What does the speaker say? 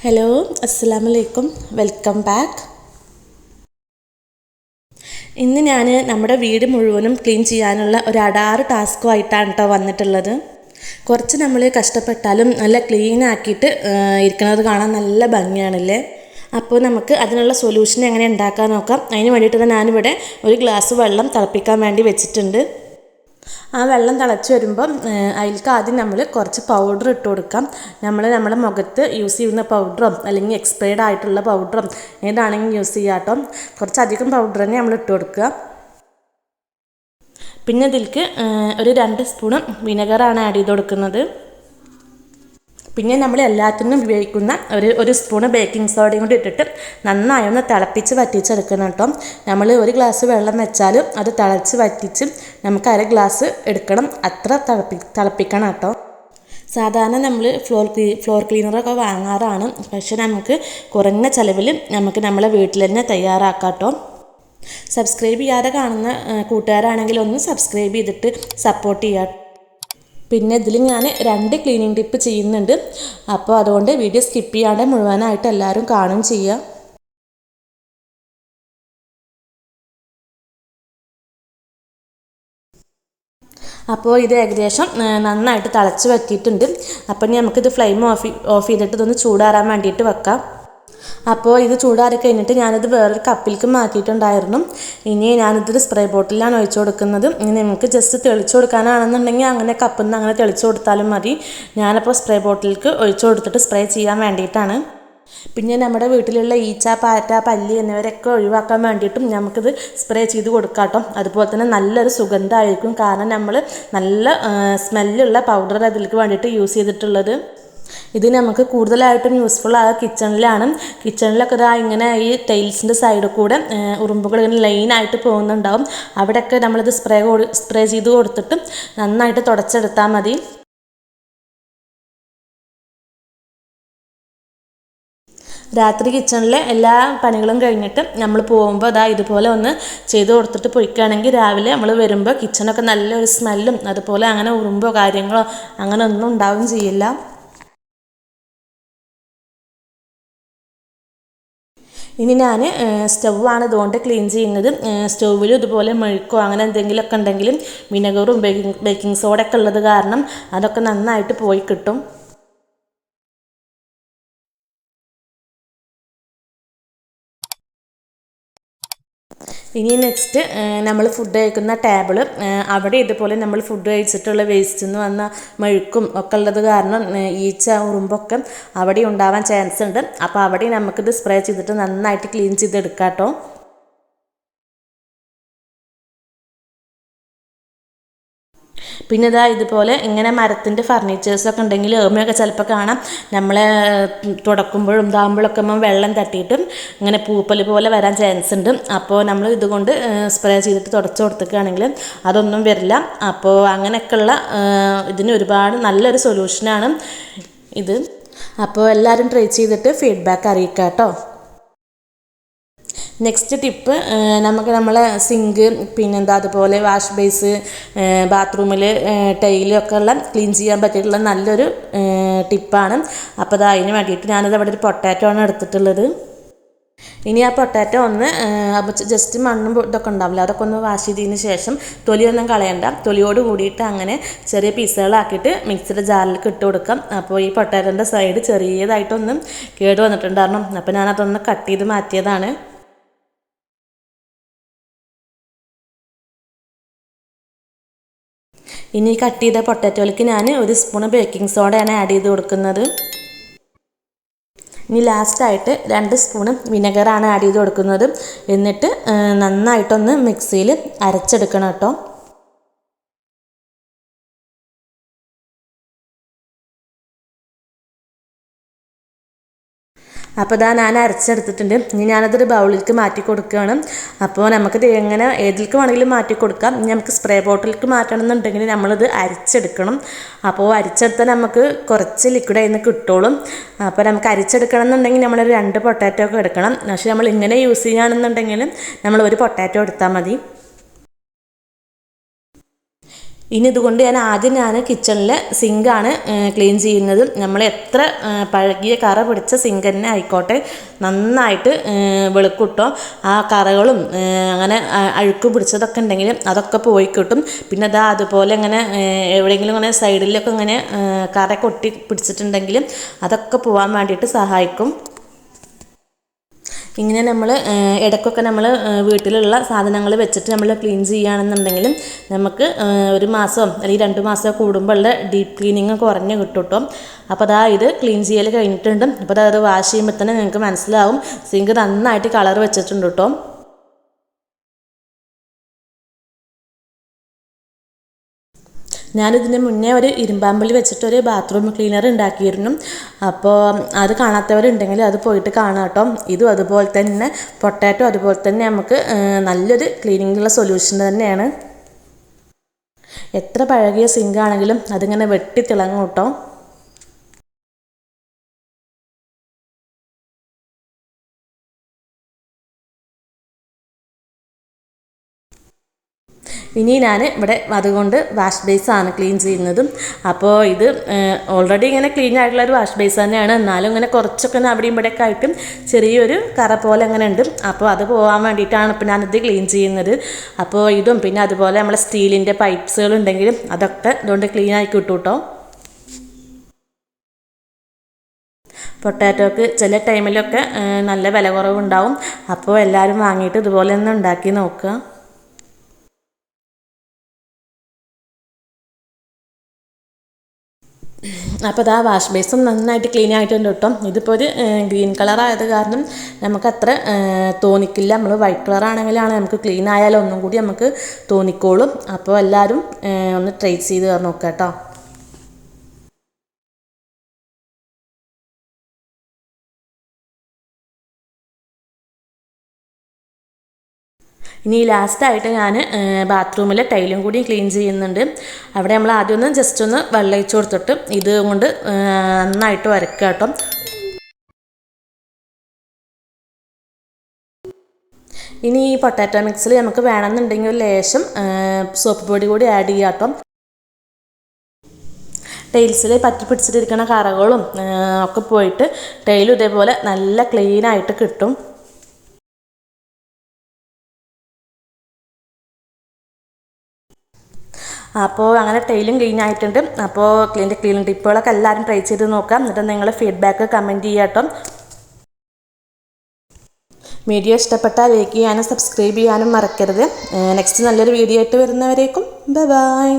Hello, അസ്സലാമലൈക്കും. Welcome back. ഇന്ന് ഞാൻ നമ്മുടെ വീട് മുഴുവനും ക്ലീൻ ചെയ്യാനുള്ള ഒരു 6 ടാസ്കുമായിട്ടാണ് കേട്ടോ വന്നിട്ടുള്ളത്. കുറച്ച് നമ്മൾ കഷ്ടപ്പെട്ടാലും നല്ല ക്ലീൻ ആക്കിയിട്ട് ഇരിക്കുന്നത് കാണാൻ നല്ല ഭംഗിയാണല്ലേ. അപ്പോൾ നമുക്ക് അതിനുള്ള സൊല്യൂഷൻ എങ്ങനെ ഉണ്ടാക്കാൻ നോക്കാം. അതിന് വേണ്ടിയിട്ട് ഞാനിവിടെ ഒരു ഗ്ലാസ് വെള്ളം തിളപ്പിക്കാൻ വേണ്ടി വെച്ചിട്ടുണ്ട്. ആ വെള്ളം തിളച്ച് വരുമ്പം അതിലേക്ക് ആദ്യം നമ്മൾ കുറച്ച് പൗഡർ ഇട്ട് കൊടുക്കാം. നമ്മുടെ മുഖത്ത് യൂസ് ചെയ്യുന്ന പൗഡറോ അല്ലെങ്കിൽ എക്സ്പയർഡ് ആയിട്ടുള്ള പൗഡറോ ഏതാണെങ്കിലും യൂസ് ചെയ്യാം കേട്ടോ. കുറച്ചധികം പൗഡർ തന്നെ നമ്മൾ ഇട്ട് കൊടുക്കുക. പിന്നെ ഇതിലേക്ക് ഒരു 2 സ്പൂൺ വിനെഗറാണ് ആഡ് ചെയ്ത് കൊടുക്കുന്നത്. പിന്നെ നമ്മൾ എല്ലാത്തിനും ഉപയോഗിക്കുന്ന ഒരു സ്പൂണ് ബേക്കിംഗ് സോഡയും കൂടി ഇട്ടിട്ട് നന്നായി ഒന്ന് തിളപ്പിച്ച് വറ്റിച്ചെടുക്കണം കേട്ടോ. നമ്മൾ ഒരു ഗ്ലാസ് വെള്ളം വെച്ചാൽ അത് തിളച്ച് വറ്റിച്ച് നമുക്ക് 1/2 ഗ്ലാസ് എടുക്കണം. അത്ര തിളപ്പിക്കണം കേട്ടോ. സാധാരണ നമ്മൾ ഫ്ലോർ ക്ലീനറൊക്കെ വാങ്ങാറാണ്. പക്ഷെ നമുക്ക് കുറഞ്ഞ ചിലവിൽ നമുക്ക് നമ്മളെ വീട്ടിൽ തന്നെ തയ്യാറാക്കാം കേട്ടോ. സബ്സ്ക്രൈബ് ചെയ്യാതെ കാണുന്ന കൂട്ടുകാരാണെങ്കിൽ ഒന്ന് സബ്സ്ക്രൈബ് ചെയ്തിട്ട് സപ്പോർട്ട് ചെയ്യാം. പിന്നെ ഇതിൽ ഞാൻ 2 ക്ലീനിങ് ടിപ്പ് ചെയ്യുന്നുണ്ട്. അപ്പോൾ അതുകൊണ്ട് വീഡിയോ സ്കിപ്പ് ചെയ്യാതെ മുഴുവനായിട്ട് എല്ലാവരും കാണുകയും ചെയ്യുക. അപ്പോൾ ഇത് ഏകദേശം നന്നായിട്ട് തിളച്ച് വറ്റിയിട്ടുണ്ട്. അപ്പം ഇനി നമുക്കിത് ഫ്ലെയിം ഓഫ് ചെയ്തിട്ട് ഇതൊന്ന് ചൂടാറാൻ വേണ്ടിയിട്ട് വെക്കാം. അപ്പോൾ ഇത് ചൂടാറി കഴിഞ്ഞിട്ട് ഞാനിത് വേറൊരു കപ്പിലേക്ക് മാറ്റിയിട്ടുണ്ടായിരുന്നു. ഇനി ഞാനിതൊരു സ്പ്രേ ബോട്ടിലാണ് ഒഴിച്ചു കൊടുക്കുന്നത്. ഇനി നിങ്ങൾക്ക് ജസ്റ്റ് തെളിച്ചു കൊടുക്കാനാണെന്നുണ്ടെങ്കിൽ അങ്ങനെ കപ്പിൽ നിന്ന് അങ്ങനെ തെളിച്ചു കൊടുത്താലും മതി. ഞാനപ്പോൾ സ്പ്രേ ബോട്ടിലേക്ക് ഒഴിച്ചു കൊടുത്തിട്ട് സ്പ്രേ ചെയ്യാൻ വേണ്ടിയിട്ടാണ്. പിന്നെ നമ്മുടെ വീട്ടിലുള്ള ഈച്ച, പാറ്റ, പല്ലി എന്നിവരൊക്കെ ഒഴിവാക്കാൻ വേണ്ടിയിട്ടും നമുക്കിത് സ്പ്രേ ചെയ്ത് കൊടുക്കാം കേട്ടോ. അതുപോലെ തന്നെ നല്ലൊരു സുഗന്ധമായിരിക്കും. കാരണം നമ്മൾ നല്ല സ്മെല്ലുള്ള പൗഡർ അതിലേക്ക് വേണ്ടിയിട്ട് യൂസ് ചെയ്തിട്ടുള്ളത്. ഇത് നമുക്ക് കൂടുതലായിട്ടും യൂസ്ഫുൾ ആയ കിച്ചണിലൊക്കെ ഇങ്ങനെ ഈ ടൈൽസിൻ്റെ സൈഡിൽ കൂടെ ഉറുമ്പുകൾ ഇങ്ങനെ ലൈനായിട്ട് പോകുന്നുണ്ടാവും. അവിടെയൊക്കെ നമ്മളിത് സ്പ്രേ ചെയ്ത് കൊടുത്തിട്ട് നന്നായിട്ട് തുടച്ചെടുത്താൽ മതി. രാത്രി കിച്ചണിലെ എല്ലാ പണികളും കഴിഞ്ഞിട്ട് നമ്മൾ പോകുമ്പോൾ ഇതുപോലെ ഒന്ന് ചെയ്ത് കൊടുത്തിട്ട് പോയിക്കുകയാണെങ്കിൽ രാവിലെ നമ്മൾ വരുമ്പോൾ കിച്ചണൊക്കെ നല്ലൊരു സ്മെല്ലും അതുപോലെ അങ്ങനെ ഉറുമ്പോ കാര്യങ്ങളോ അങ്ങനെ ഒന്നും ഉണ്ടാവുകയും ചെയ്യില്ല. ഇനി ഞാൻ സ്റ്റൗവാണ് ഇതുകൊണ്ട് ക്ലീൻ ചെയ്യുന്നത്. സ്റ്റൗവിൽ ഇതുപോലെ മെഴുക്കോ അങ്ങനെ എന്തെങ്കിലുമൊക്കെ ഉണ്ടെങ്കിലും വിനെഗറും ബേക്കിംഗ് സോഡയൊക്കെ ഉള്ളത് കാരണം അതൊക്കെ നന്നായിട്ട് പോയി കിട്ടും. ഇനി നെക്സ്റ്റ് നമ്മൾ ഫുഡ് കഴിക്കുന്ന ടേബിൾ അവിടെ ഇതുപോലെ നമ്മൾ ഫുഡ് കഴിച്ചിട്ടുള്ള വേസ്റ്റ് നിന്ന് വന്ന മെഴുക്കും ഒക്കെ ഉള്ളത് കാരണം ഈച്ച ഉറുമ്പൊക്കെ അവിടെ ഉണ്ടാവാൻ ചാൻസ് ഉണ്ട്. അപ്പോൾ അവിടെ നമുക്കിത് സ്പ്രേ ചെയ്തിട്ട് നന്നായിട്ട് ക്ലീൻ ചെയ്തെടുക്കാം കേട്ടോ. പിന്നെ ഇതുപോലെ ഇങ്ങനെ മരത്തിൻ്റെ ഫർണിച്ചേഴ്സൊക്കെ ഉണ്ടെങ്കിൽ ഓമയൊക്കെ ചിലപ്പോൾ കാണാം നമ്മളെ തുടക്കുമ്പോഴും ഇതാകുമ്പോഴൊക്കെ വെള്ളം തട്ടിയിട്ടും ഇങ്ങനെ പൂപ്പൽ പോലെ വരാൻ ചാൻസ് ഉണ്ട്. അപ്പോൾ നമ്മൾ ഇതുകൊണ്ട് സ്പ്രേ ചെയ്തിട്ട് തുടച്ച് കൊടുക്കുകയാണെങ്കിൽ അതൊന്നും വരില്ല. അപ്പോൾ അങ്ങനെയൊക്കെയുള്ള ഇതിന് ഒരുപാട് നല്ലൊരു സൊല്യൂഷനാണ് ഇത്. അപ്പോൾ എല്ലാവരും ട്രൈ ചെയ്തിട്ട് ഫീഡ്ബാക്ക് അറിയിക്കാം കേട്ടോ. നെക്സ്റ്റ് ടിപ്പ് നമുക്ക് നമ്മളെ സിങ്ക് അതുപോലെ വാഷ് ബേസ്, ബാത്റൂമിൽ ടൈലൊക്കെ ഉള്ള ക്ലീൻ ചെയ്യാൻ പറ്റിയിട്ടുള്ള നല്ലൊരു ടിപ്പാണ്. അപ്പോൾ അതിന് വേണ്ടിയിട്ട് ഞാനിത് അവിടെ ഒരു പൊട്ടാറ്റോ ആണ് എടുത്തിട്ടുള്ളത്. ഇനി ആ പൊട്ടാറ്റോ ഒന്ന് ജസ്റ്റ് മണ്ണും ഇതൊക്കെ ഉണ്ടാവില്ല അതൊക്കെ ഒന്ന് വാഷ് ചെയ്തതിന് ശേഷം തൊലിയൊന്നും കളയണ്ട. തൊലിയോട് കൂടിയിട്ട് അങ്ങനെ ചെറിയ പീസുകളാക്കിയിട്ട് മിക്സിയുടെ ജാറിലേക്ക് ഇട്ട് കൊടുക്കാം. അപ്പോൾ ഈ പൊട്ടാറ്റോൻ്റെ സൈഡ് ചെറിയതായിട്ടൊന്നും കേട് വന്നിട്ടുണ്ടായിരുന്നു. അപ്പോൾ ഞാനതൊന്ന് കട്ട് ചെയ്ത് മാറ്റിയതാണ്. ഇനി കട്ട് ചെയ്ത പൊട്ടാറ്റോയിലേക്ക് ഞാൻ 1 സ്പൂൺ ബേക്കിംഗ് സോഡയാണ് ആഡ് ചെയ്ത് കൊടുക്കുന്നത്. ഇനി ലാസ്റ്റായിട്ട് 2 സ്പൂൺ വിനെഗറാണ് ആഡ് ചെയ്ത് കൊടുക്കുന്നത്. എന്നിട്ട് നന്നായിട്ടൊന്ന് മിക്സിയിൽ അരച്ചെടുക്കണം കേട്ടോ. അപ്പോൾ ഞാൻ അരച്ചെടുത്തിട്ടുണ്ട്. ഇനി ഞാനതൊരു ബൗളിലേക്ക് മാറ്റി കൊടുക്കുകയാണ്. അപ്പോൾ നമുക്കിത് എങ്ങനെ ഏതിലേക്ക് വേണമെങ്കിലും മാറ്റി കൊടുക്കാം. ഇനി നമുക്ക് സ്പ്രേ ബോട്ടിലേക്ക് മാറ്റണം എന്നുണ്ടെങ്കിൽ നമ്മളിത് അരിച്ചെടുക്കണം. അപ്പോൾ അരിച്ചെടുത്താൽ നമുക്ക് കുറച്ച് ലിക്വിഡ് അതിൽ നിന്ന് കിട്ടുള്ളൂ. അപ്പോൾ നമുക്ക് അരിച്ചെടുക്കണം എന്നുണ്ടെങ്കിൽ നമ്മളൊരു 2 പൊട്ടാറ്റോ ഒക്കെ എടുക്കണം. പക്ഷേ നമ്മൾ ഇങ്ങനെ യൂസ് ചെയ്യുകയാണെന്നുണ്ടെങ്കിൽ നമ്മൾ 1 പൊട്ടാറ്റോ എടുത്താൽ മതി. ഇനി ഇതുകൊണ്ട് ഞാൻ കിച്ചണിലെ സിങ്കാണ് ക്ലീൻ ചെയ്യുന്നത്. നമ്മൾ എത്ര പഴകിയ കറ പിടിച്ച സിങ്ക് തന്നെ ആയിക്കോട്ടെ, നന്നായിട്ട് വെളുക്കൂട്ടോ. ആ കറകളും അങ്ങനെ അഴുക്ക് പിടിച്ചതൊക്കെ ഉണ്ടെങ്കിൽ അതൊക്കെ പോയി കിട്ടും. പിന്നെ അതുപോലെ ഇങ്ങനെ എവിടെയെങ്കിലും ഇങ്ങനെ സൈഡിലൊക്കെ ഇങ്ങനെ കറ കൊട്ടി പിടിച്ചിട്ടുണ്ടെങ്കിൽ അതൊക്കെ പോകാൻ വേണ്ടിയിട്ട് സഹായിക്കും. ഇങ്ങനെ നമ്മൾ ഇടയ്ക്കൊക്കെ നമ്മൾ വീട്ടിലുള്ള സാധനങ്ങൾ വെച്ചിട്ട് നമ്മൾ ക്ലീൻ ചെയ്യുകയാണെന്നുണ്ടെങ്കിലും നമുക്ക് ഒരു മാസം അല്ലെങ്കിൽ 2 മാസം കൂടുമ്പോഴുള്ള ഡീപ്പ് ക്ലീനിങ് കുറഞ്ഞ് കിട്ടും കേട്ടോ. അപ്പോൾ ഇത് ക്ലീൻ ചെയ്യൽ കഴിഞ്ഞിട്ടുണ്ട്. അപ്പോൾ അത് വാഷ് ചെയ്യുമ്പോൾ തന്നെ നിങ്ങൾക്ക് മനസ്സിലാവും സിങ്ക് നന്നായിട്ട് കളർ വെച്ചിട്ടുണ്ട് കേട്ടോ. ഞാനിതിന് മുന്നേ ഒരു ഇരുമ്പാമ്പൽ വെച്ചിട്ടൊരു ബാത്റൂം ക്ലീനർ ഉണ്ടാക്കിയിരുന്നു. അപ്പോൾ അത് കാണാത്തവരുണ്ടെങ്കിൽ അത് പോയിട്ട് കാണാം കേട്ടോ. ഇതും അതുപോലെ തന്നെ പൊട്ടാറ്റോ അതുപോലെ തന്നെ നമുക്ക് നല്ലൊരു ക്ലീനിങ്ങിനുള്ള സൊല്യൂഷൻ തന്നെയാണ്. എത്ര പഴകിയ സിങ്കാണെങ്കിലും അതിങ്ങനെ വെട്ടി തിളങ്ങും കേട്ടോ. ഇനി ഞാൻ ഇവിടെ അതുകൊണ്ട് വാഷ് ബേസാണ് ക്ലീൻ ചെയ്യുന്നത്. അപ്പോൾ ഇത് ഓൾറെഡി ഇങ്ങനെ ക്ലീൻ ആയിട്ടുള്ളൊരു വാഷ് ബേസ് തന്നെയാണ്. എന്നാലും ഇങ്ങനെ കുറച്ചൊക്കെ അവിടെയും ഇവിടെയൊക്കെ ആയിട്ടും ചെറിയൊരു കറ പോലെ അങ്ങനെ ഉണ്ട്. അപ്പോൾ അത് പോകാൻ വേണ്ടിയിട്ടാണ് ഇപ്പോൾ ഞാനിത് ക്ലീൻ ചെയ്യുന്നത്. അപ്പോൾ ഇതും പിന്നെ അതുപോലെ നമ്മളെ സ്റ്റീലിൻ്റെ പൈപ്പ്സുകൾ ഉണ്ടെങ്കിലും അതൊക്കെ ഇതുകൊണ്ട് ക്ലീൻ ആക്കി കിട്ടും കേട്ടോ. പൊട്ടാറ്റോക്ക് ചില ടൈമിലൊക്കെ നല്ല വില കുറവുണ്ടാവും. അപ്പോൾ എല്ലാവരും വാങ്ങിയിട്ട് ഇതുപോലെ ഒന്ന് ഉണ്ടാക്കി നോക്കുക. അപ്പോൾ വാഷ് ബേസും നന്നായിട്ട് ക്ലീൻ ആയിട്ടുണ്ട് കേട്ടോ. ഇതിപ്പോൾ ഒരു ഗ്രീൻ കളറായത് കാരണം നമുക്കത്ര തോന്നിക്കില്ല. നമ്മൾ വൈറ്റ് കളറാണെങ്കിലാണ് നമുക്ക് ക്ലീൻ ആയാലും ഒന്നും കൂടി നമുക്ക് തോന്നിക്കോളും. അപ്പോൾ എല്ലാവരും ഒന്ന് ട്രൈ ചെയ്ത് നോക്കാം കേട്ടോ. ഇനി ലാസ്റ്റായിട്ട് ഞാൻ ബാത്റൂമിലെ ടൈലും കൂടി ക്ലീൻ ചെയ്യുന്നുണ്ട്. അവിടെ നമ്മൾ ആദ്യം ജസ്റ്റ് ഒന്ന് വെള്ളം ഒഴിച്ച് കൊടുത്തിട്ട് ഇത് കൊണ്ട് നന്നായിട്ട് വരയ്ക്കുക കേട്ടോ. ഇനി ഈ പൊട്ടാറ്റോ മിക്സിൽ നമുക്ക് വേണമെന്നുണ്ടെങ്കിൽ ഒരു ലേശം സോപ്പ് പൊടി കൂടി ആഡ് ചെയ്യാം കേട്ടോ. ടൈൽസിൽ പറ്റി പിടിച്ചിട്ടിരിക്കുന്ന കറകളും ഒക്കെ പോയിട്ട് ടൈലും ഇതേപോലെ നല്ല ക്ലീനായിട്ട് കിട്ടും. അപ്പോൾ അങ്ങനെ ടൈലും ക്ലീൻ ആയിട്ടുണ്ട്. അപ്പോൾ ക്ലീൻ ടിപ്പുകളൊക്കെ എല്ലാവരും ട്രൈ ചെയ്ത് നോക്കാം. എന്നിട്ട് നിങ്ങൾ ഫീഡ്ബാക്ക് കമൻറ്റ് ചെയ്യാം കേട്ടോ. വീഡിയോ ഇഷ്ടപ്പെട്ടാൽ ലൈക്ക് ചെയ്യാനും സബ്സ്ക്രൈബ് ചെയ്യാനും മറക്കരുത്. നെക്സ്റ്റ് നല്ലൊരു വീഡിയോ ആയിട്ട് വരുന്നവരേക്കും ബൈ.